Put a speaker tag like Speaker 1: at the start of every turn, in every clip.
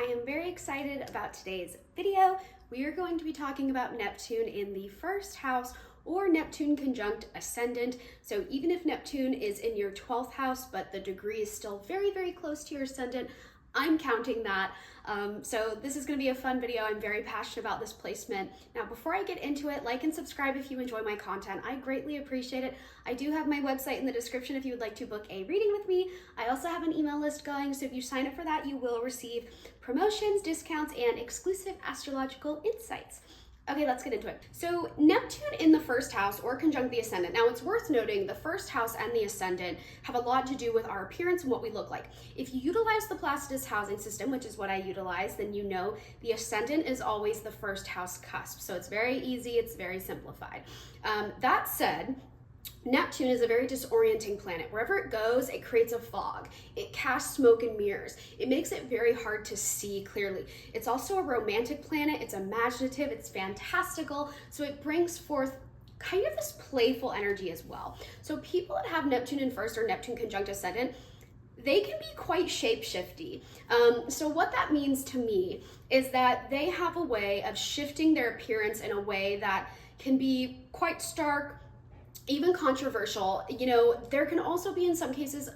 Speaker 1: am very excited about today's video. We are going to be talking about Neptune in the first house, or Neptune conjunct ascendant. So even if Neptune is in your 12th house, but the degree is still very, very close to your ascendant, I'm counting that. So this is going to be a fun video. I'm very passionate about this placement. Now, before I get into it, like and subscribe if you enjoy my content. I greatly appreciate it. I do have my website in the description if you would like to book a reading with me. I also have an email list going, so if you sign up for that, you will receive promotions, discounts, and exclusive astrological insights. Okay, let's get into it. So Neptune in the first house or conjunct the ascendant. Now it's worth noting the first house and the ascendant have a lot to do with our appearance and what we look like. If you utilize the Placidus housing system, which is what I utilize, then you know the ascendant is always the first house cusp. So it's very easy, it's very simplified. That said, Neptune is a very disorienting planet. Wherever it goes, it creates a fog. It casts smoke and mirrors. It makes it very hard to see clearly. It's also a romantic planet. It's imaginative. It's fantastical. So it brings forth kind of this playful energy as well. So people that have Neptune in first or Neptune conjunct ascendant, they can be quite shape-shifty. So what that means to me is that they have a way of shifting their appearance in a way that can be quite stark, even controversial. You know, there can also be in some cases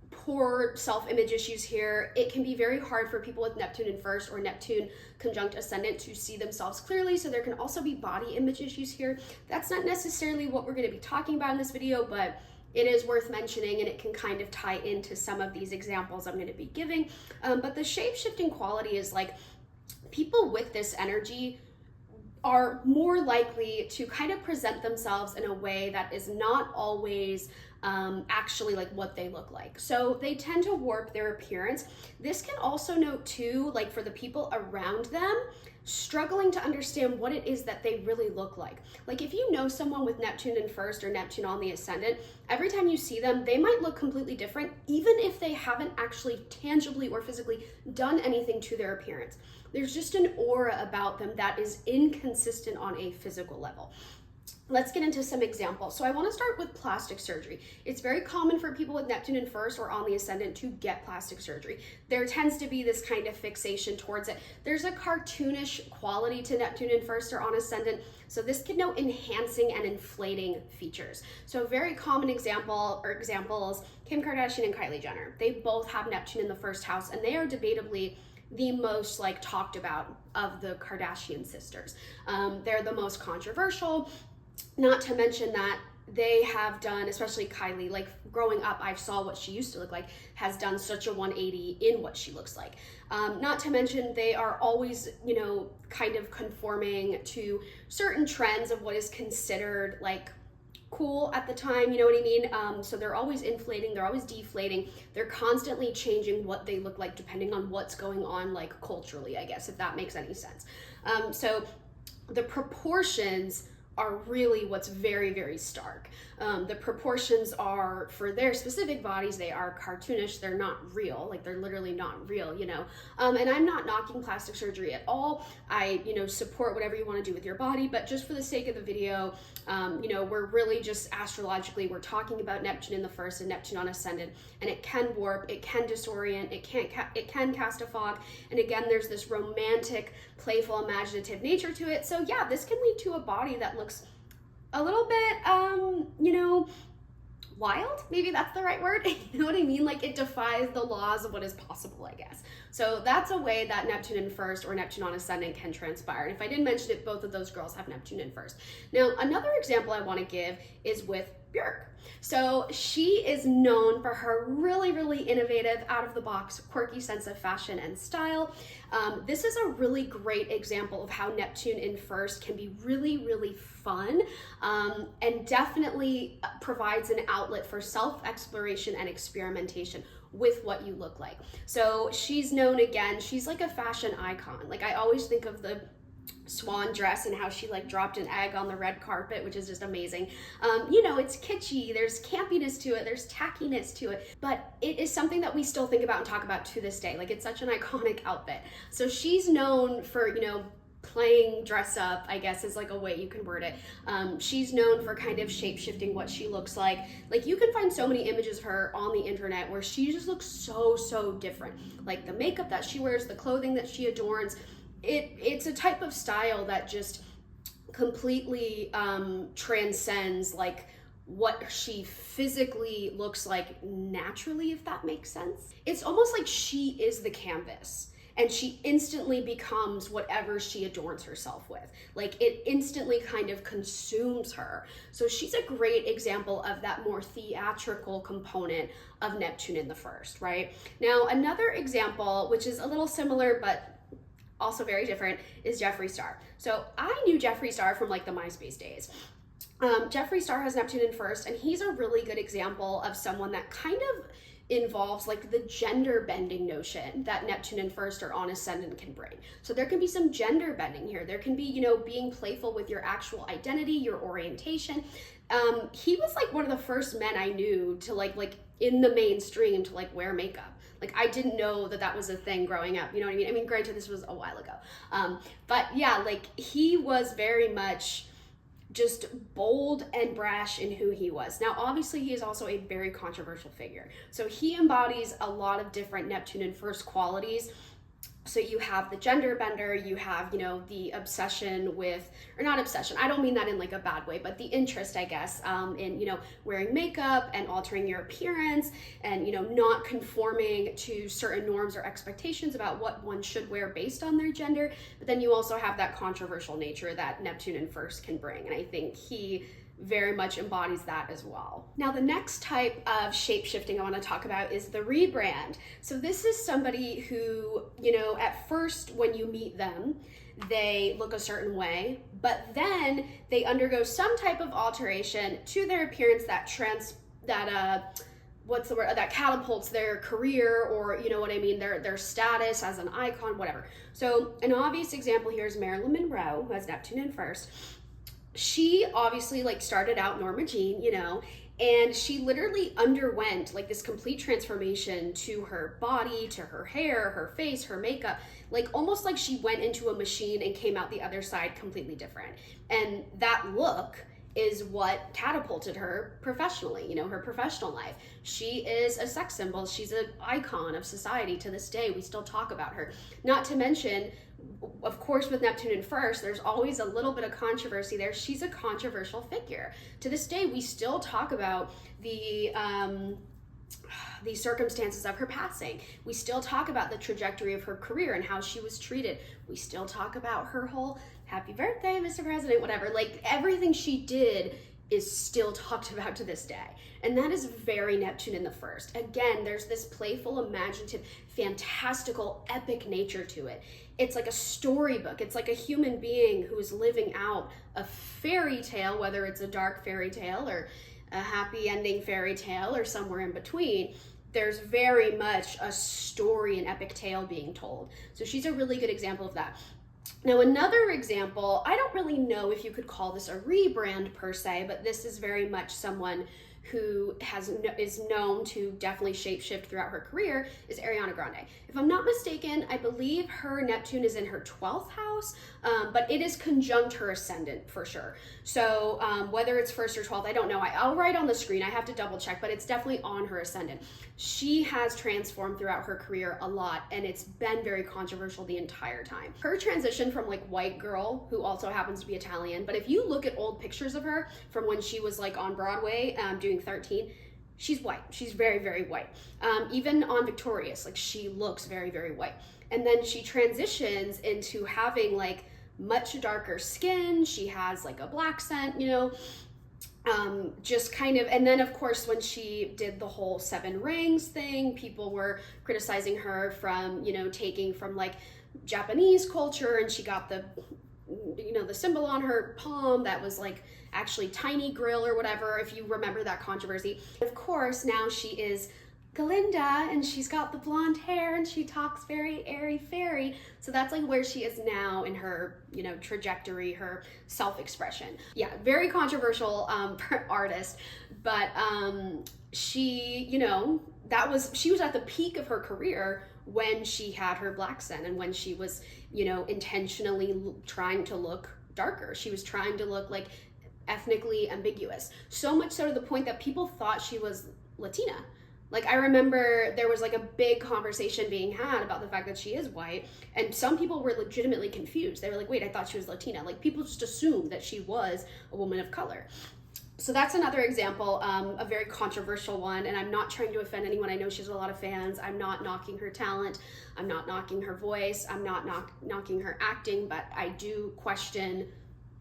Speaker 1: poor self-image issues here. It can be very hard for people with Neptune in first or Neptune conjunct ascendant to see themselves clearly. So there can also be body image issues here. That's not necessarily what we're going to be talking about in this video, but it is worth mentioning, and it can kind of tie into some of these examples I'm going to be giving. But the shape-shifting quality is like people with this energy are more likely to kind of present themselves in a way that is not always actually like what they look like. So they tend to warp their appearance. This can also note too, like for the people around them, struggling to understand what it is that they really look like. Like if you know someone with Neptune in first or Neptune on the ascendant, every time you see them, they might look completely different, even if they haven't actually tangibly or physically done anything to their appearance. There's just an aura about them that is inconsistent on a physical level. Let's get into some examples. So I want to start with plastic surgery. It's very common for people with Neptune in first or on the ascendant to get plastic surgery. There tends to be this kind of fixation towards it. There's a cartoonish quality to Neptune in first or on ascendant. So this can note enhancing and inflating features. So a very common example or examples, Kim Kardashian and Kylie Jenner. They both have Neptune in the first house, and they are debatably the most like talked about of the Kardashian sisters. They're the most controversial. Not to mention that they have done, especially Kylie, like growing up, I saw what she used to look like, has done such a 180 in what she looks like. Not to mention they are always, you know, kind of conforming to certain trends of what is considered like cool at the time, you know what I mean? So they're always inflating, they're always deflating, they're constantly changing what they look like depending on what's going on like culturally, I guess, if that makes any sense. So the proportions are really what's very, very stark. The proportions are, for their specific bodies, they are cartoonish, they're not real, like they're literally not real, you know. And I'm not knocking plastic surgery at all. I, you know, support whatever you want to do with your body, but just for the sake of the video, you know, we're really just astrologically, we're talking about Neptune in the first and Neptune on ascendant, and it can warp, it can disorient, it can cast a fog, and again, there's this romantic, playful, imaginative nature to it. So yeah, this can lead to a body that looks a little bit, you know, wild, maybe that's the right word. You know what I mean? Like it defies the laws of what is possible, I guess. So that's a way that Neptune in first or Neptune on ascendant can transpire. And if I didn't mention it, both of those girls have Neptune in first. Now, another example I want to give is with Björk. So she is known for her really, really innovative, out-of-the-box, quirky sense of fashion and style. This is a really great example of how Neptune in first can be really, really fun, and definitely provides an outlet for self-exploration and experimentation with what you look like. So she's known, again, she's like a fashion icon. Like I always think of the swan dress and how she like dropped an egg on the red carpet, which is just amazing. You know, it's kitschy, there's campiness to it, there's tackiness to it, but it is something that we still think about and talk about to this day. Like it's such an iconic outfit. So she's known for, you know, playing dress up, I guess is like a way you can word it. She's known for kind of shape-shifting what she looks like. Like you can find so many images of her on the internet where she just looks so different. Like the makeup that she wears, the clothing that she adorns, it's a type of style that just completely transcends like what she physically looks like naturally, if that makes sense. It's almost like she is the canvas and she instantly becomes whatever she adorns herself with. Like it instantly kind of consumes her. So she's a great example of that more theatrical component of Neptune in the first, right? Now, another example, which is a little similar, but also very different, is Jeffree Star. So I knew Jeffree Star from like the MySpace days. Jeffree Star has Neptune in first, and he's a really good example of someone that kind of involves like the gender bending notion that Neptune in first or on ascendant can bring. So there can be some gender bending here. There can be, you know, being playful with your actual identity, your orientation. He was like one of the first men I knew to like in the mainstream to like wear makeup. Like I didn't know that that was a thing growing up, you know what I mean? I mean, granted, this was a while ago. But yeah, like he was very much just bold and brash in who he was. Now, obviously, he is also a very controversial figure. So he embodies a lot of different Neptune in first qualities. So you have the gender bender, you have, you know, the obsession with, or not obsession, I don't mean that in like a bad way, but the interest, I guess, in, you know, wearing makeup and altering your appearance and, you know, not conforming to certain norms or expectations about what one should wear based on their gender. But then you also have that controversial nature that Neptune in first can bring. And I think he very much embodies that as well. Now, the next type of shape-shifting I want to talk about is the rebrand. So this is somebody who, you know, at first when you meet them, they look a certain way, but then they undergo some type of alteration to their appearance that that catapults their career, or you know what I mean, their status as an icon, whatever. So an obvious example here is Marilyn Monroe, who has Neptune in first. She obviously like started out Norma Jean, you know, and she literally underwent like this complete transformation to her body, to her hair, her face, her makeup, like almost like she went into a machine and came out the other side completely different. And that look is what catapulted her professionally, you know, her professional life. She is a sex symbol. She's an icon of society to this day. We still talk about her. Not to mention, of course, with Neptune in first, there's always a little bit of controversy there. She's a controversial figure. To this day, we still talk about the circumstances of her passing. We still talk about the trajectory of her career and how she was treated. We still talk about her whole happy birthday, Mr. President, whatever. Like everything she did is still talked about to this day. And that is very Neptune in the first. Again, there's this playful, imaginative, fantastical, epic nature to it. It's like a storybook. It's like a human being who is living out a fairy tale, whether it's a dark fairy tale or a happy ending fairy tale or somewhere in between. There's very much a story, an epic tale being told. So she's a really good example of that. Now, another example, I don't really know if you could call this a rebrand per se, but this is very much someone who is known to definitely shapeshift throughout her career, is Ariana Grande. If I'm not mistaken, I believe her Neptune is in her 12th house, but it is conjunct her ascendant for sure. So whether it's first or 12th, I don't know. I'll write on the screen, I have to double check, but it's definitely on her ascendant. She has transformed throughout her career a lot, and it's been very controversial the entire time. Her transition from like white girl, who also happens to be Italian, but if you look at old pictures of her from when she was like on Broadway doing 13, she's white. She's very white. Even on Victorious, like she looks very white. And then she transitions into having like much darker skin. She has like a black scent, you know, just kind of, and then of course when she did the whole 7 rings thing, people were criticizing her from, you know, taking from like Japanese culture, and she got the, you know, the symbol on her palm that was like actually tiny grill or whatever, if you remember that controversy. Of course, now she is Galinda, and she's got the blonde hair, and she talks very airy fairy. So that's like where she is now in her, you know, trajectory, her self-expression. Yeah, very controversial artist, but she, you know, she was at the peak of her career when she had her black sun and when she was, you know, intentionally trying to look darker. She was trying to look like ethnically ambiguous. So much so to the point that people thought she was Latina. Like, I remember there was like a big conversation being had about the fact that she is white, and some people were legitimately confused. They were like, wait, I thought she was Latina. Like, people just assumed that she was a woman of color. So that's another example, a very controversial one, and I'm not trying to offend anyone. I know she has a lot of fans. I'm not knocking her talent. I'm not knocking her voice. I'm not knocking her acting, but I do question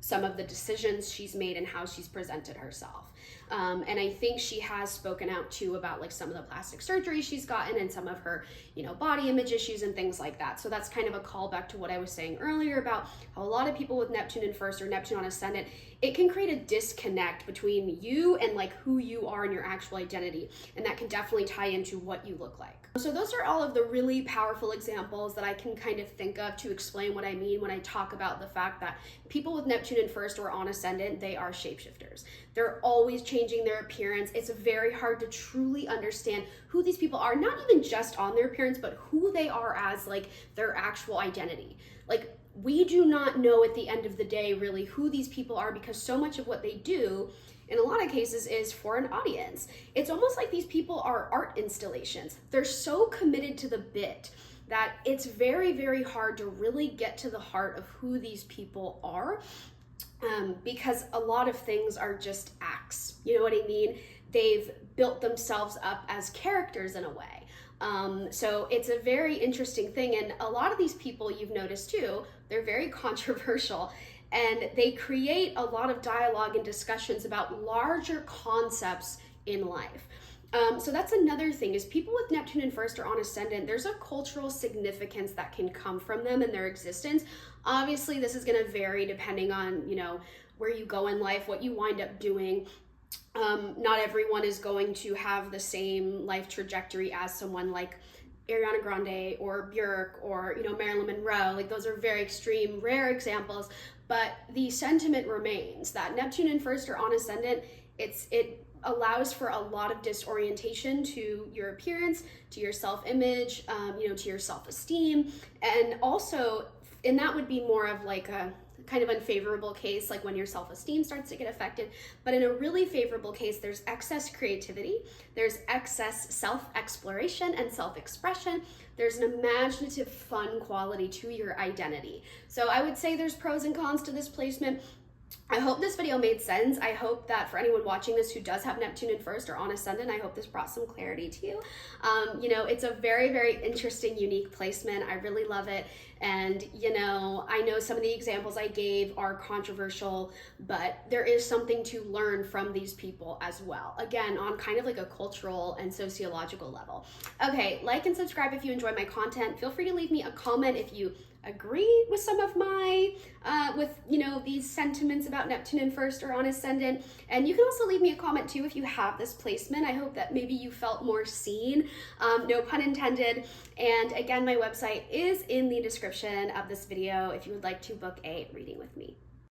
Speaker 1: some of the decisions she's made and how she's presented herself. And I think she has spoken out too about like some of the plastic surgery she's gotten and some of her, you know, body image issues and things like that. So that's kind of a callback to what I was saying earlier about how a lot of people with Neptune in first or Neptune on ascendant, it can create a disconnect between you and like who you are and your actual identity. And that can definitely tie into what you look like. So those are all of the really powerful examples that I can kind of think of to explain what I mean when I talk about the fact that people with Neptune in first or on ascendant, they are shapeshifters. They're always changing their appearance. It's very hard to truly understand who these people are, not even just on their appearance, but who they are as like their actual identity. Like, we do not know at the end of the day really who these people are, because so much of what they do in a lot of cases is for an audience. It's almost like these people are art installations. They're so committed to the bit that it's very, very hard to really get to the heart of who these people are, because a lot of things are just acts. You know what I mean? They've built themselves up as characters in a way. So it's a very interesting thing. And a lot of these people, you've noticed too, they're very controversial, and they create a lot of dialogue and discussions about larger concepts in life. So that's another thing, is people with Neptune in first or on ascendant, there's a cultural significance that can come from them and their existence. Obviously, this is going to vary depending on, you know, where you go in life, what you wind up doing. Not everyone is going to have the same life trajectory as someone like Ariana Grande or Björk or, you know, Marilyn Monroe. Like, those are very extreme, rare examples, but the sentiment remains that Neptune in first or on ascendant, it allows for a lot of disorientation to your appearance, to your self-image, you know, to your self-esteem, and also, and that would be more of like a kind of unfavorable case, like when your self-esteem starts to get affected. But in a really favorable case, there's excess creativity, there's excess self-exploration and self-expression, there's an imaginative fun quality to your identity. So I would say there's pros and cons to this placement. I hope this video made sense. I hope that for anyone watching this who does have Neptune in first or on ascendant, I hope this brought some clarity to you. You know, it's a very, very interesting, unique placement. I really love it. And, you know, I know some of the examples I gave are controversial, but there is something to learn from these people as well. Again, on kind of like a cultural and sociological level. Okay, like and subscribe if you enjoy my content. Feel free to leave me a comment if you agree with some of my, you know, these sentiments about Neptune in first or on ascendant. And you can also leave me a comment too if you have this placement. I hope that maybe you felt more seen, no pun intended. And again, my website is in the description of this video if you would like to book a reading with me.